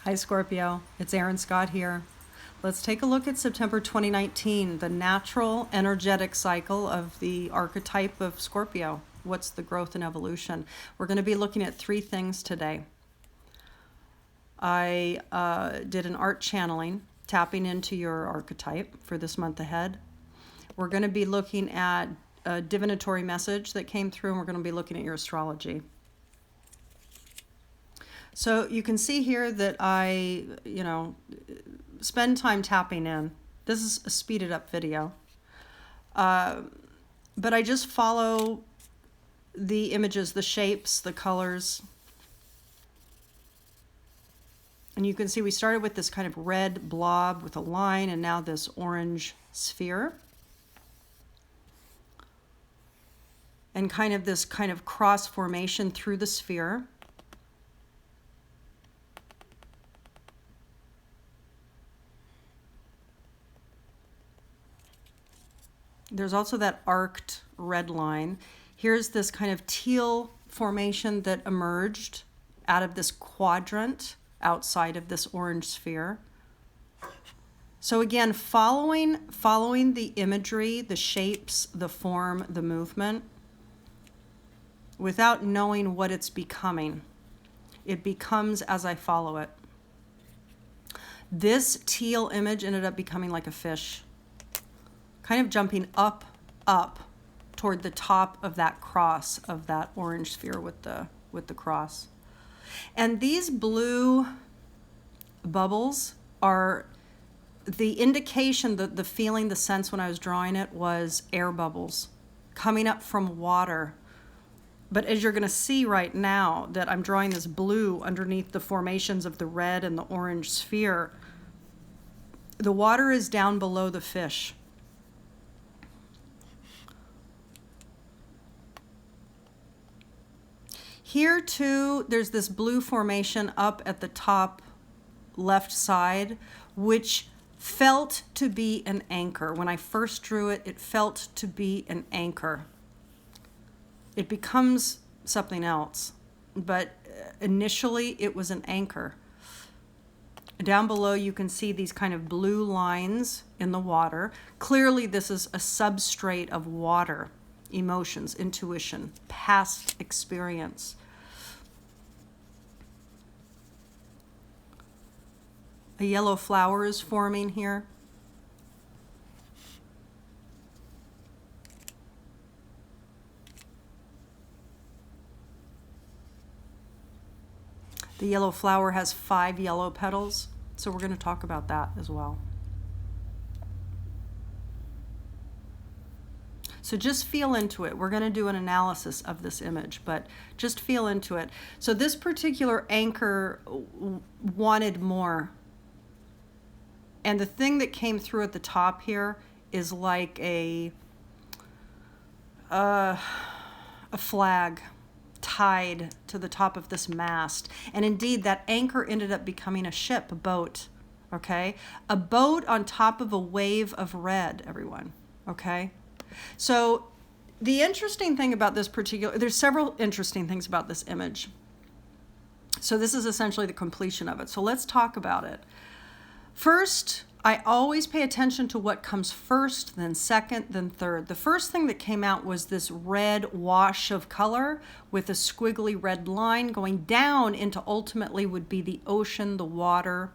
Hi Scorpio, it's Erin Scott here. Let's take a look at September 2019, the natural energetic cycle of the archetype of Scorpio. What's the growth and evolution? We're going to be looking at three things today. I did an art channeling, tapping into your archetype for this month ahead. We're going to be looking at a divinatory message that came through, and we're going to be looking at your astrology. So you can see here that I, spend time tapping in. This is a speeded up video. But I just follow the images, the shapes, the colors. And you can see we started with this kind of red blob with a line, and now this orange sphere. And this kind of cross formation through the sphere. There's also that arced red line. Here's this kind of teal formation that emerged out of this quadrant outside of this orange sphere. So again, following the imagery, the shapes, the form, the movement, without knowing what it's becoming. It becomes as I follow it. This teal image ended up becoming like a fish, kind of jumping up toward the top of that cross of that orange sphere with the cross. And these blue bubbles are the indication, the feeling, the sense when I was drawing it was air bubbles coming up from water. But as you're going to see right now that I'm drawing this blue underneath the formations of the red and the orange sphere, the water is down below the fish. Here too, there's this blue formation up at the top left side, which felt to be an anchor. When I first drew it, it felt to be an anchor. It becomes something else, but initially it was an anchor. Down below you can see these kind of blue lines in the water. Clearly this is a substrate of water, emotions, intuition, past experience. A yellow flower is forming here. The yellow flower has 5 yellow petals, so we're going to talk about that as well. So just feel into it. We're going to do an analysis of this image, but just feel into it. So this particular anchor wanted more. And the thing that came through at the top here is like a flag tied to the top of this mast. And indeed, that anchor ended up becoming a ship, a boat, okay? A boat on top of a wave of red, everyone, okay? So the interesting thing about this there's several interesting things about this image. So this is essentially the completion of it. So let's talk about it. First, I always pay attention to what comes first, then second, then third. The first thing that came out was this red wash of color with a squiggly red line going down into ultimately would be the ocean, the water,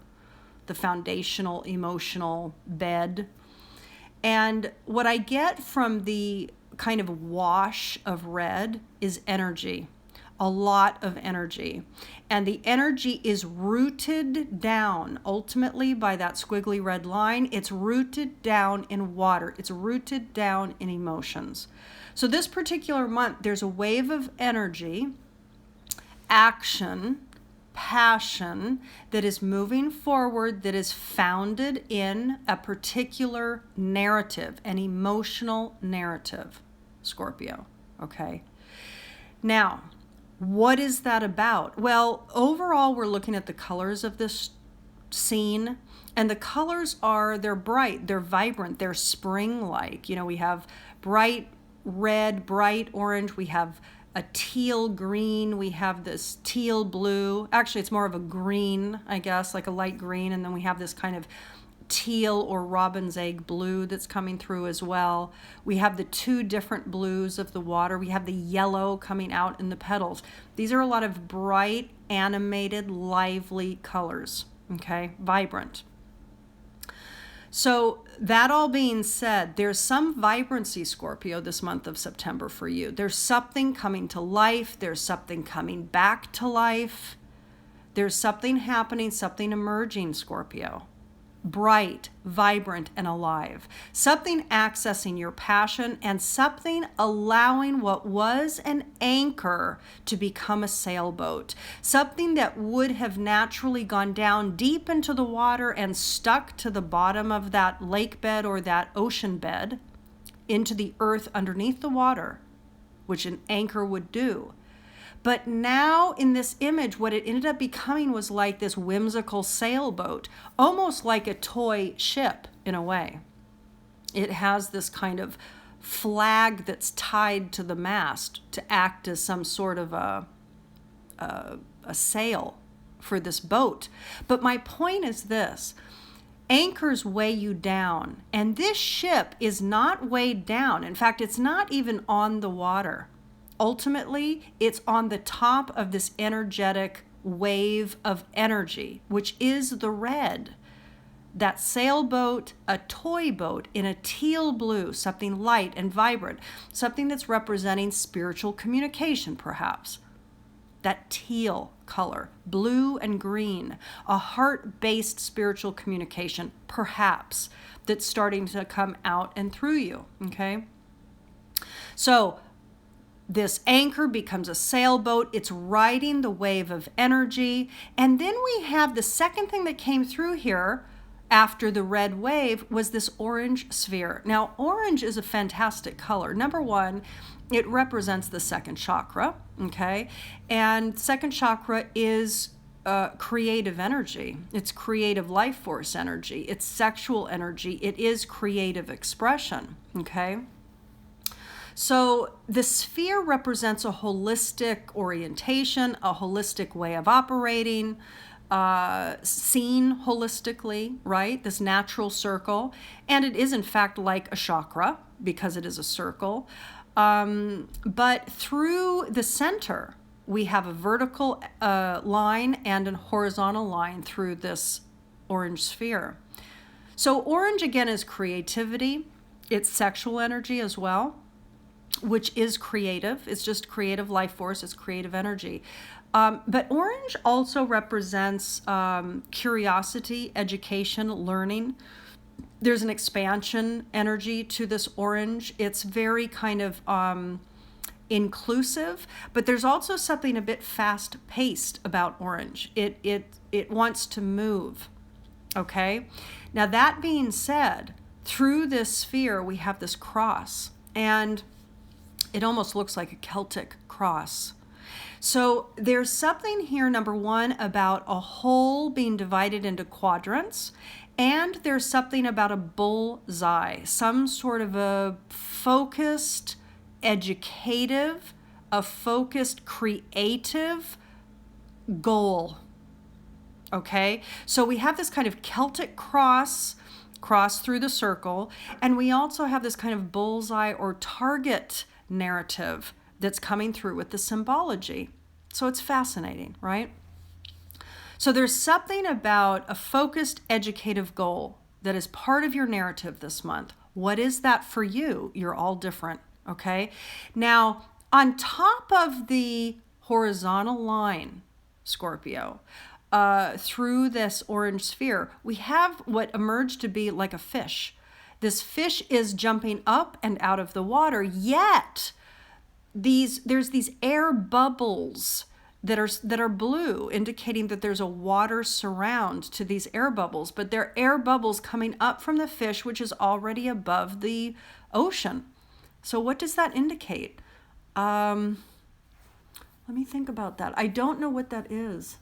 the foundational emotional bed. And what I get from the kind of wash of red is energy. A lot of energy. And the energy is rooted down ultimately by that squiggly red line. It's rooted down in water. It's rooted down in emotions. So this particular month, there's a wave of energy, action, passion that is moving forward, that is founded in a particular narrative, an emotional narrative, Scorpio, okay? Now, what is that about? Well, overall, we're looking at the colors of this scene, and the colors they're bright, they're vibrant, they're spring-like. We have bright red, bright orange, we have a teal green. We have this teal blue. Actually, it's more of a green, I guess, like a light green. And then we have this kind of teal or robin's egg blue that's coming through as well. We have the two different blues of the water. We have the yellow coming out in the petals. These are a lot of bright, animated, lively colors, okay? Vibrant. So that all being said, there's some vibrancy, Scorpio, this month of September for you. There's something coming to life. There's something coming back to life. There's something happening, something emerging, Scorpio. Bright, vibrant, and alive. Something accessing your passion and something allowing what was an anchor to become a sailboat. Something that would have naturally gone down deep into the water and stuck to the bottom of that lake bed or that ocean bed into the earth underneath the water, which an anchor would do. But now in this image, what it ended up becoming was like this whimsical sailboat, almost like a toy ship in a way. It has this kind of flag that's tied to the mast to act as some sort of a sail for this boat. But my point is this: anchors weigh you down, and this ship is not weighed down. In fact, it's not even on the water. Ultimately, it's on the top of this energetic wave of energy, which is the red. That sailboat, a toy boat in a teal blue, something light and vibrant, something that's representing spiritual communication, perhaps. That teal color, blue and green, a heart-based spiritual communication, perhaps, that's starting to come out and through you, okay? So, this anchor becomes a sailboat. It's riding the wave of energy. And then we have the second thing that came through here after the red wave was this orange sphere. Now, orange is a fantastic color. Number one, it represents the second chakra, okay? And second chakra is creative energy. It's creative life force energy. It's sexual energy. It is creative expression, okay? So the sphere represents a holistic orientation, a holistic way of operating, seen holistically, right? This natural circle. And it is in fact like a chakra because it is a circle. But through the center, we have a vertical line and a horizontal line through this orange sphere. So orange again is creativity. It's sexual energy as well, which is creative. It's just creative life force. It's creative energy. But orange also represents curiosity, education, learning. There's an expansion energy to this orange. It's very kind of inclusive, but there's also something a bit fast-paced about orange. It wants to move, okay? Now that being said, through this sphere, we have this cross, and it almost looks like a Celtic cross. So there's something here, number one, about a whole being divided into quadrants, and there's something about a bullseye, some sort of a focused, educative, a focused, creative goal. Okay? So we have this kind of Celtic cross through the circle, and we also have this kind of bullseye or target narrative that's coming through with the symbology. So it's fascinating, right? So there's something about a focused educative goal that is part of your narrative this month. What is that for you? You're all different, okay? Now, on top of the horizontal line, Scorpio, through this orange sphere, we have what emerged to be like a fish. This fish is jumping up and out of the water, yet there's these air bubbles that are blue, indicating that there's a water surround to these air bubbles, but they're air bubbles coming up from the fish, which is already above the ocean. So what does that indicate? Let me think about that. I don't know what that is.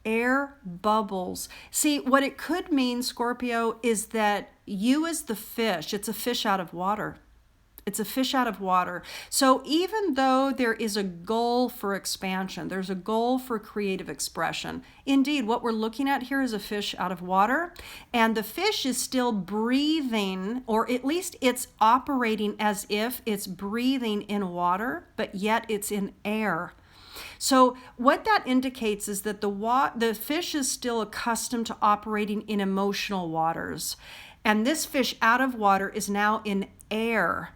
Air bubbles. See, what it could mean, Scorpio, is that you as the fish, it's a fish out of water. It's a fish out of water. So even though there is a goal for expansion, there's a goal for creative expression. Indeed, what we're looking at here is a fish out of water, and the fish is still breathing, or at least it's operating as if it's breathing in water, but yet it's in air. So what that indicates is that the fish is still accustomed to operating in emotional waters. And this fish out of water is now in air,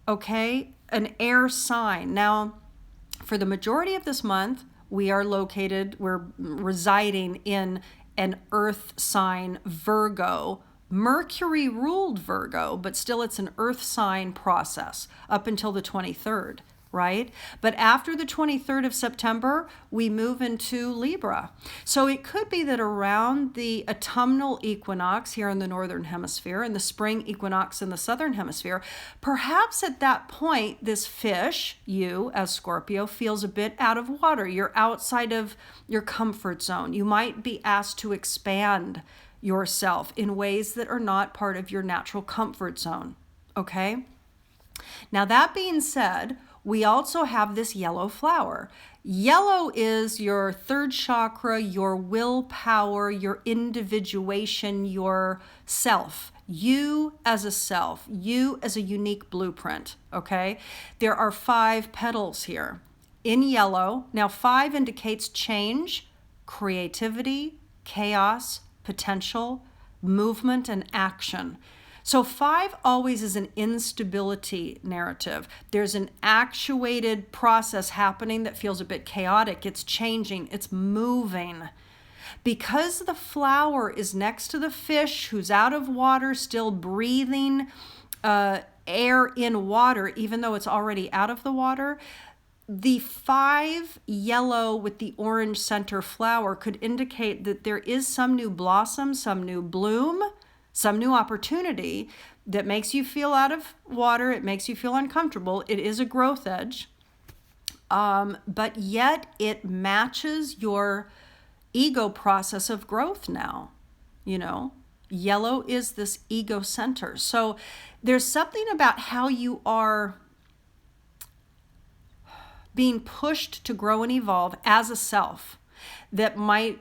okay? An air sign. Now, for the majority of this month, we're residing in an earth sign, Virgo. Mercury ruled Virgo, but still it's an earth sign process up until the 23rd. Right? But after the 23rd of September, we move into Libra. So it could be that around the autumnal equinox here in the northern hemisphere and the spring equinox in the southern hemisphere, perhaps at that point, this fish, you as Scorpio, feels a bit out of water. You're outside of your comfort zone. You might be asked to expand yourself in ways that are not part of your natural comfort zone. Okay? Now, that being said, we also have this yellow flower. Yellow is your third chakra, your willpower, your individuation, your self. You as a self, you as a unique blueprint, okay? There are 5 petals here in yellow. Now, 5 indicates change, creativity, chaos, potential, movement, and action. So 5 always is an instability narrative. There's an actuated process happening that feels a bit chaotic. It's changing. It's moving. Because the flower is next to the fish who's out of water, still breathing air in water, even though it's already out of the water, the 5 yellow with the orange center flower could indicate that there is some new blossom, some new bloom, some new opportunity that makes you feel out of water. It makes you feel uncomfortable. It is a growth edge, but yet it matches your ego process of growth now. You know, yellow is this ego center. So there's something about how you are being pushed to grow and evolve as a self that might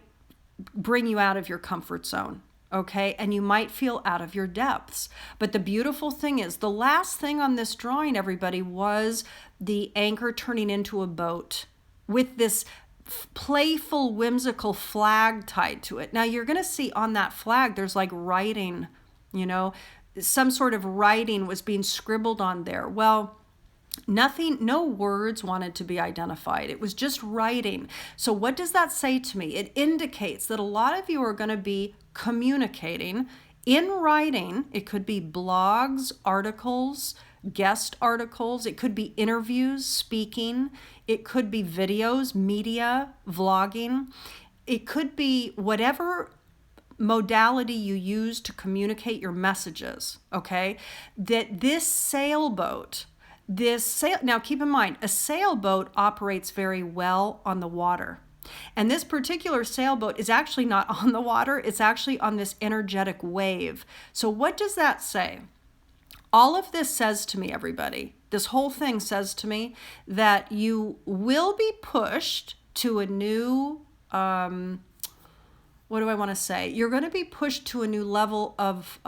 bring you out of your comfort zone. Okay, and you might feel out of your depths. But the beautiful thing is, the last thing on this drawing, everybody, was the anchor turning into a boat with this playful, whimsical flag tied to it. Now, you're going to see on that flag, there's like writing, you know, some sort of writing was being scribbled on there. Well, nothing, no words wanted to be identified. It was just writing. So what does that say to me? It indicates that a lot of you are going to be communicating in writing. It could be blogs, articles, guest articles. It could be interviews, speaking. It could be videos, media, vlogging. It could be whatever modality you use to communicate your messages, okay? That this sailboat, now keep in mind, a sailboat operates very well on the water. And this particular sailboat is actually not on the water, it's actually on this energetic wave. So what does that say? All of this says to me, everybody, this whole thing says to me that you will be pushed to a new, what do I want to say? You're going to be pushed to a new level of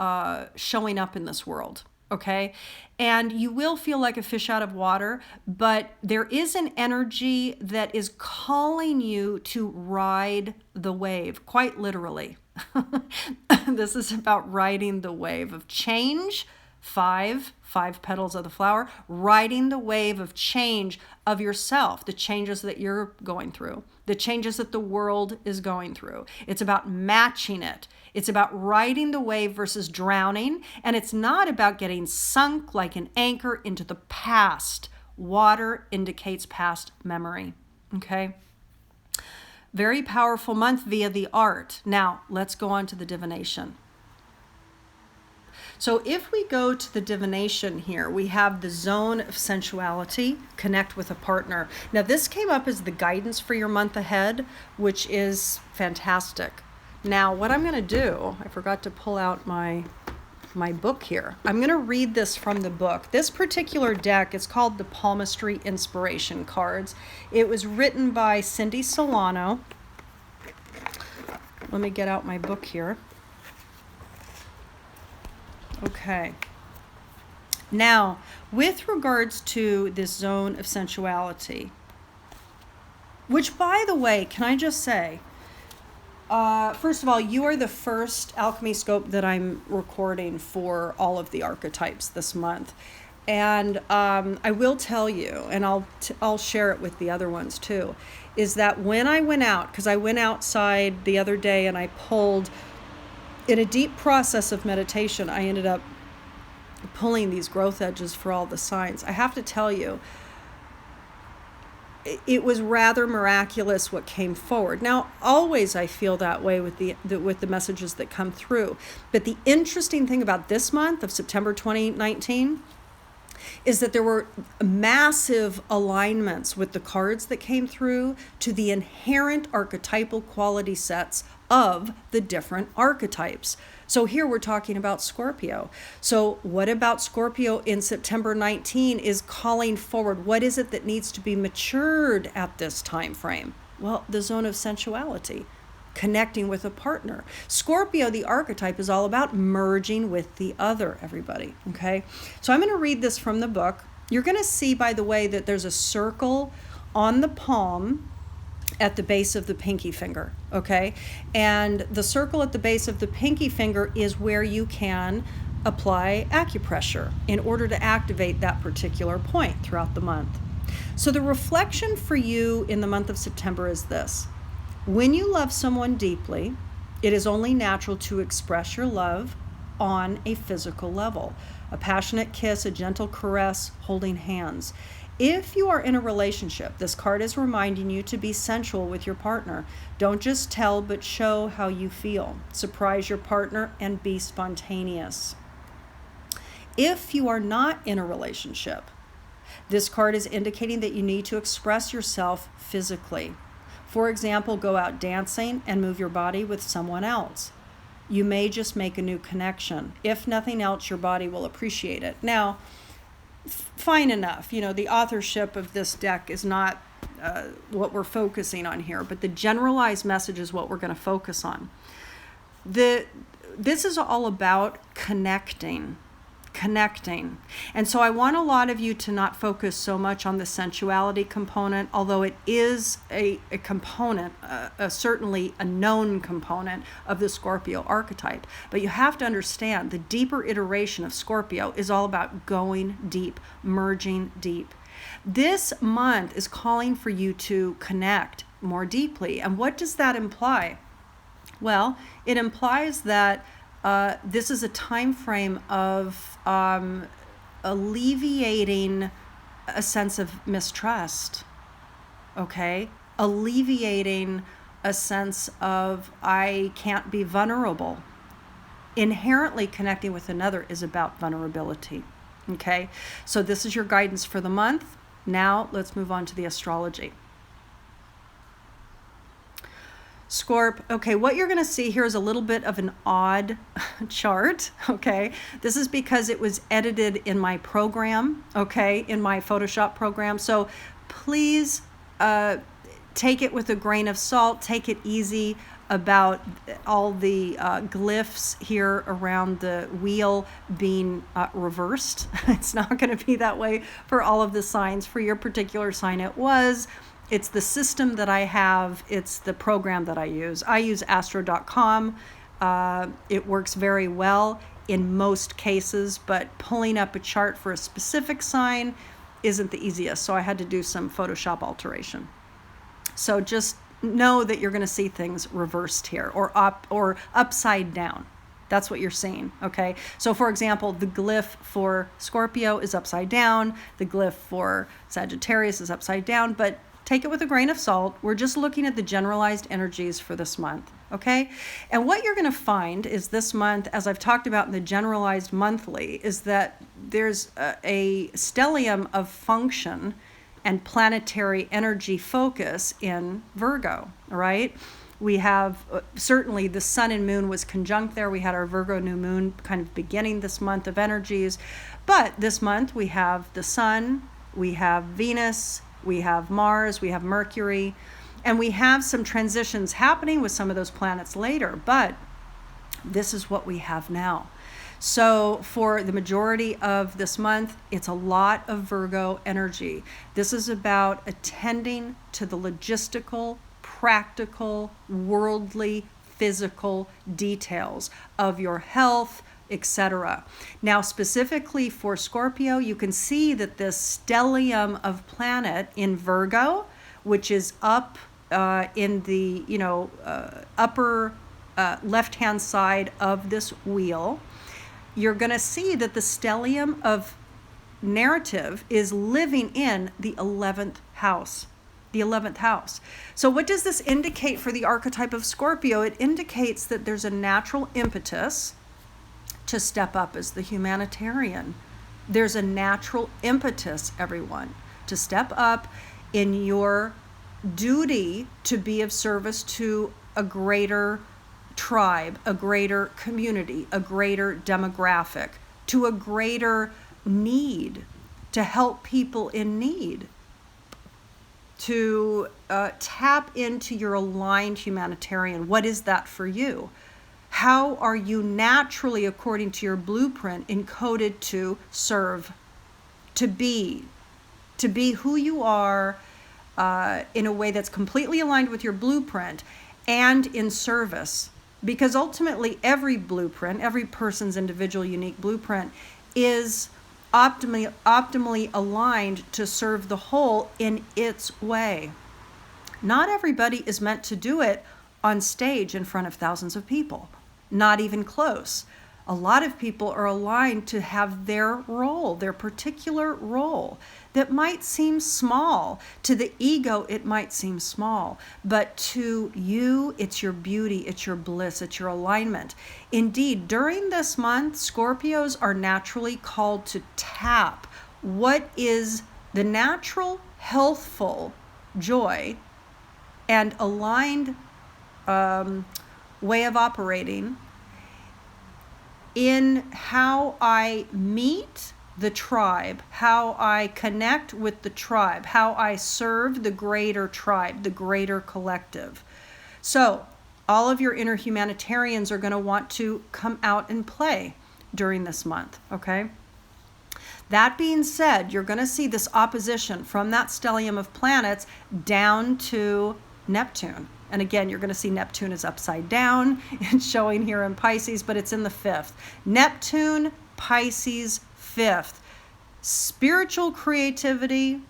showing up in this world. Okay, and you will feel like a fish out of water, but there is an energy that is calling you to ride the wave, quite literally. This is about riding the wave of change, 5 petals of the flower, riding the wave of change of yourself, the changes that you're going through, the changes that the world is going through. It's about matching it. It's about riding the wave versus drowning, and it's not about getting sunk like an anchor into the past. Water indicates past memory, okay? Very powerful month via the art. Now, let's go on to the divination. So if we go to the divination here, we have the zone of sensuality, connect with a partner. Now, this came up as the guidance for your month ahead, which is fantastic. Now, what I'm going to do, I forgot to pull out my my book here. I'm going to read this from the book. This particular deck is called the Palmistry Inspiration Cards. It was written by Cindy Solano. Let me get out my book here. Okay. Now, with regards to this zone of sensuality, which, by the way, can I just say, first of all, you are the first Alchemy Scope that I'm recording for all of the archetypes this month. And I will tell you, and I'll share it with the other ones too, is that when I went out, because I went outside the other day and I pulled, in a deep process of meditation, I ended up pulling these growth edges for all the signs. I have to tell you, it was rather miraculous what came forward. Now, always I feel that way with the messages that come through. But the interesting thing about this month of September 2019 is that there were massive alignments with the cards that came through to the inherent archetypal quality sets of the different archetypes. So here we're talking about Scorpio. So what about Scorpio in September 19 is calling forward? What is it that needs to be matured at this time frame? Well, the zone of sensuality, connecting with a partner. Scorpio, the archetype, is all about merging with the other, everybody, okay? So I'm going to read this from the book. You're going to see, by the way, that there's a circle on the palm at the base of the pinky finger, okay? And the circle at the base of the pinky finger is where you can apply acupressure in order to activate that particular point throughout the month. So the reflection for you in the month of September is this. When you love someone deeply, it is only natural to express your love on a physical level. A passionate kiss, a gentle caress, holding hands. If you are in a relationship, this card is reminding you to be sensual with your partner. Don't just tell, but show how you feel. Surprise your partner and be spontaneous. If you are not in a relationship, this card is indicating that you need to express yourself physically. For example, go out dancing and move your body with someone else. You may just make a new connection. If nothing else, your body will appreciate it. Now, fine enough. You know, the authorship of this deck is not what we're focusing on here, but the generalized message is what we're going to focus on. This is all about connecting. And so I want a lot of you to not focus so much on the sensuality component, although it is a component, certainly a known component of the Scorpio archetype. But you have to understand the deeper iteration of Scorpio is all about going deep, merging deep. This month is calling for you to connect more deeply. And what does that imply? Well, it implies that this is a time frame of alleviating a sense of mistrust, okay? Alleviating a sense of I can't be vulnerable. Inherently connecting with another is about vulnerability, okay? So this is your guidance for the month. Now let's move on to the astrology. Scorp, okay, what you're going to see here is a little bit of an odd chart, okay? This is because it was edited in my program, okay, in my Photoshop program. So please take it with a grain of salt. Take it easy about all the glyphs here around the wheel being reversed. It's not going to be that way for all of the signs. For your particular sign, it was. It's the system that I have. It's the program that I use. I use astro.com. It works very well in most cases, but pulling up a chart for a specific sign isn't the easiest. So I had to do some Photoshop alteration. So just know that you're going to see things reversed here or up or upside down. That's what you're seeing, okay? So for example, the glyph for Scorpio is upside down. The glyph for Sagittarius is upside down, but take it with a grain of salt. We're just looking at the generalized energies for this month, okay? And what you're going to find is this month, as I've talked about in the generalized monthly, is that there's a stellium of function and planetary energy focus in Virgo, all right? We have certainly the sun and moon was conjunct there. We had our Virgo new moon kind of beginning this month of energies. But this month we have the sun, we have Venus, we have Mars, we have Mercury, and we have some transitions happening with some of those planets later. But this is what we have now. So for the majority of this month, it's a lot of Virgo energy. This is about attending to the logistical, practical, worldly, physical details of your health, etc. Now, specifically for Scorpio, you can see that this stellium of planet in Virgo, which is up in the upper left-hand side of this wheel, you're going to see that the stellium of narrative is living in the 11th house. The 11th house. So what does this indicate for the archetype of Scorpio? It indicates that there's a natural impetus to step up as the humanitarian. There's a natural impetus, everyone, to step up in your duty to be of service to a greater tribe, a greater community, a greater demographic, to a greater need, to help people in need, to tap into your aligned humanitarian. What is that for you? How are you naturally, according to your blueprint, encoded to serve, to be who you are in a way that's completely aligned with your blueprint and in service? Because ultimately every blueprint, every person's individual unique blueprint is optimally aligned to serve the whole in its way. Not everybody is meant to do it on stage in front of thousands of people, not even close. A lot of people are aligned to have their role, their particular role that might seem small. To the ego, it might seem small, but to you, it's your beauty, it's your bliss, it's your alignment. Indeed, during this month, Scorpios are naturally called to tap what is the natural, healthful joy and aligned way of operating in how I meet the tribe, how I connect with the tribe, how I serve the greater tribe, the greater collective. So all of your inner humanitarians are going to want to come out and play during this month, okay? That being said, you're going to see this opposition from that stellium of planets down to Neptune. And again, you're going to see Neptune is upside down. It's showing here in Pisces, but it's in the 5th. Neptune, Pisces, 5th. Spiritual creativity,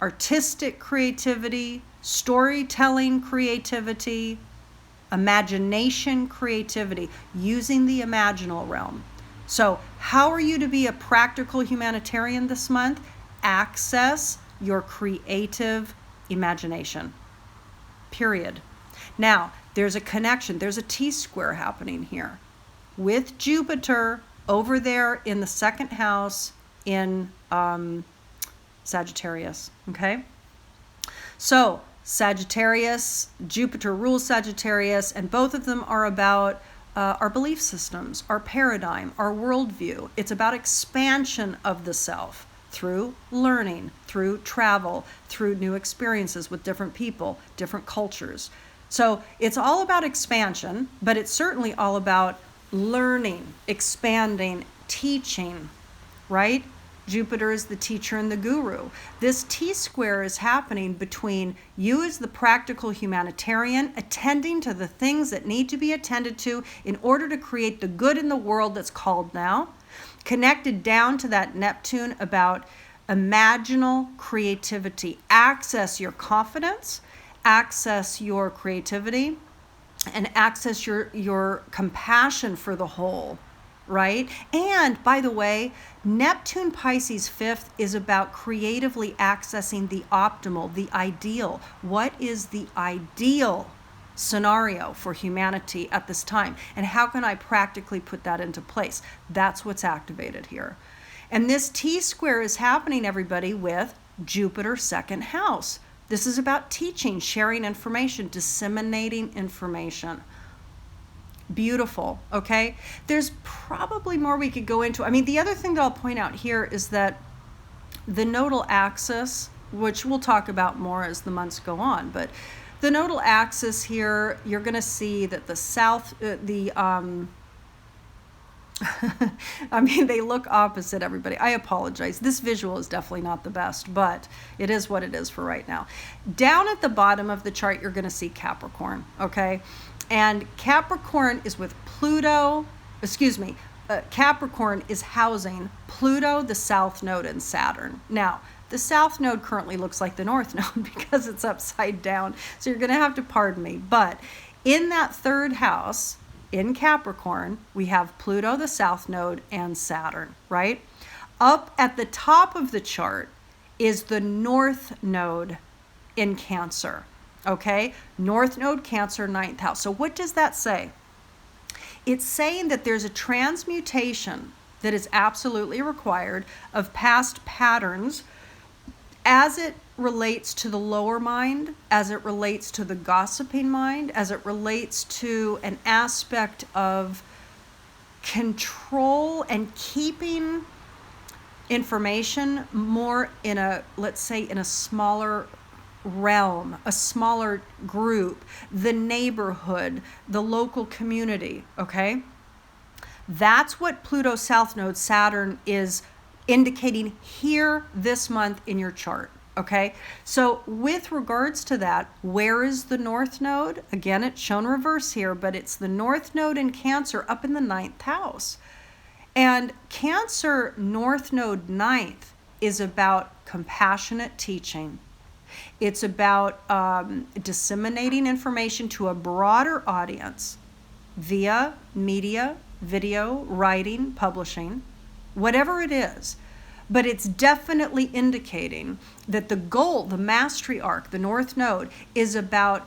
artistic creativity, storytelling creativity, imagination creativity, using the imaginal realm. So how are you to be a practical humanitarian this month? Access your creative imagination. Period. Now, there's a connection. There's a T-square happening here with Jupiter over there in the 2nd house in Sagittarius, okay? So Sagittarius, Jupiter rules Sagittarius, and both of them are about our belief systems, our paradigm, our worldview. It's about expansion of the self through learning, through travel, through new experiences with different people, different cultures. So it's all about expansion, but it's certainly all about learning, expanding, teaching, right? Jupiter is the teacher and the guru. This T-square is happening between you as the practical humanitarian, attending to the things that need to be attended to in order to create the good in the world that's called now, connected down to that Neptune about imaginal creativity. Access your confidence, access your creativity, and access your compassion for the whole, right? And by the way, Neptune Pisces 5th is about creatively accessing the optimal, the ideal. What is the ideal scenario for humanity at this time? And how can I practically put that into place? That's what's activated here. And this T-square is happening, everybody, with Jupiter 2nd house. This is about teaching, sharing information, disseminating information. Beautiful, okay? There's probably more we could go into. I mean, the other thing that I'll point out here is that the nodal axis, which we'll talk about more as the months go on, but the nodal axis here, you're going to see that the south, I mean, they look opposite, everybody. I apologize. This visual is definitely not the best, but it is what it is for right now. Down at the bottom of the chart, you're going to see Capricorn, okay? And Capricorn is with Pluto, Capricorn is housing Pluto, the south node, and Saturn. Now, the south node currently looks like the north node because it's upside down, so you're going to have to pardon me. But in that third house, in Capricorn, we have Pluto, the south node, and Saturn, right? Up at the top of the chart is the north node in Cancer, okay? North node, Cancer, 9th house. So what does that say? It's saying that there's a transmutation that is absolutely required of past patterns as it relates to the lower mind, as it relates to the gossiping mind, as it relates to an aspect of control and keeping information more in a, let's say, in a smaller realm, a smaller group, the neighborhood, the local community, okay? That's what Pluto South Node Saturn is indicating here this month in your chart, okay? So with regards to that, where is the North Node? Again, it's shown reverse here, but it's the North Node in Cancer up in the 9th house. And Cancer North Node 9th is about compassionate teaching. It's about disseminating information to a broader audience via media, video, writing, publishing, whatever it is. But it's definitely indicating that the goal, the mastery arc, the North Node, is about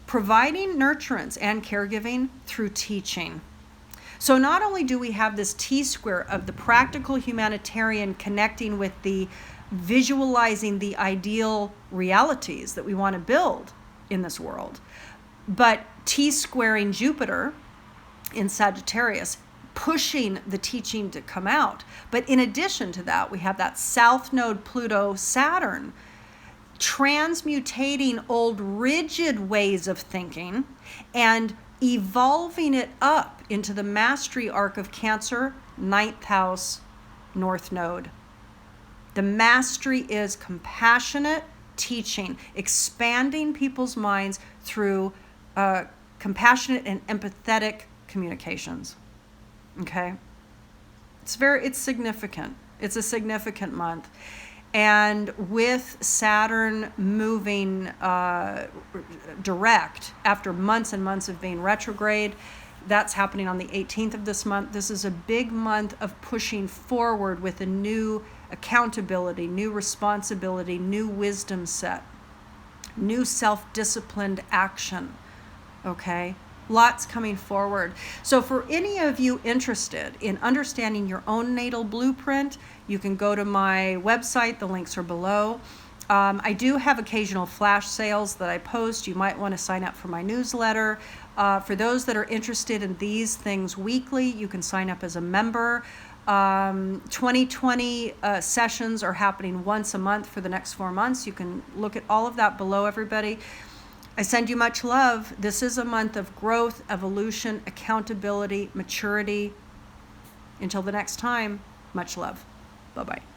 providing nurturance and caregiving through teaching. So not only do we have this T-square of the practical humanitarian connecting with the visualizing the ideal realities that we want to build in this world, but T-squaring Jupiter in Sagittarius, pushing the teaching to come out. But in addition to that, we have that South Node Pluto Saturn transmutating old rigid ways of thinking and evolving it up into the mastery arc of Cancer, 9th house, North Node. The mastery is compassionate teaching, expanding people's minds through compassionate and empathetic communications. Okay? It's significant. It's a significant month. And with Saturn moving direct after months and months of being retrograde, that's happening on the 18th of this month. This is a big month of pushing forward with a new accountability, new responsibility, new wisdom set, new self-disciplined action, okay? Lots coming forward. So for any of you interested in understanding your own natal blueprint, you can go to my website. The links are below. I do have occasional flash sales that I post. You might want to sign up for my newsletter. For those that are interested in these things weekly, you can sign up as a member. 2020 sessions are happening once a month for the next 4 months. You can look at all of that below, everybody. I send you much love. This is a month of growth, evolution, accountability, maturity. Until the next time, much love. Bye-bye.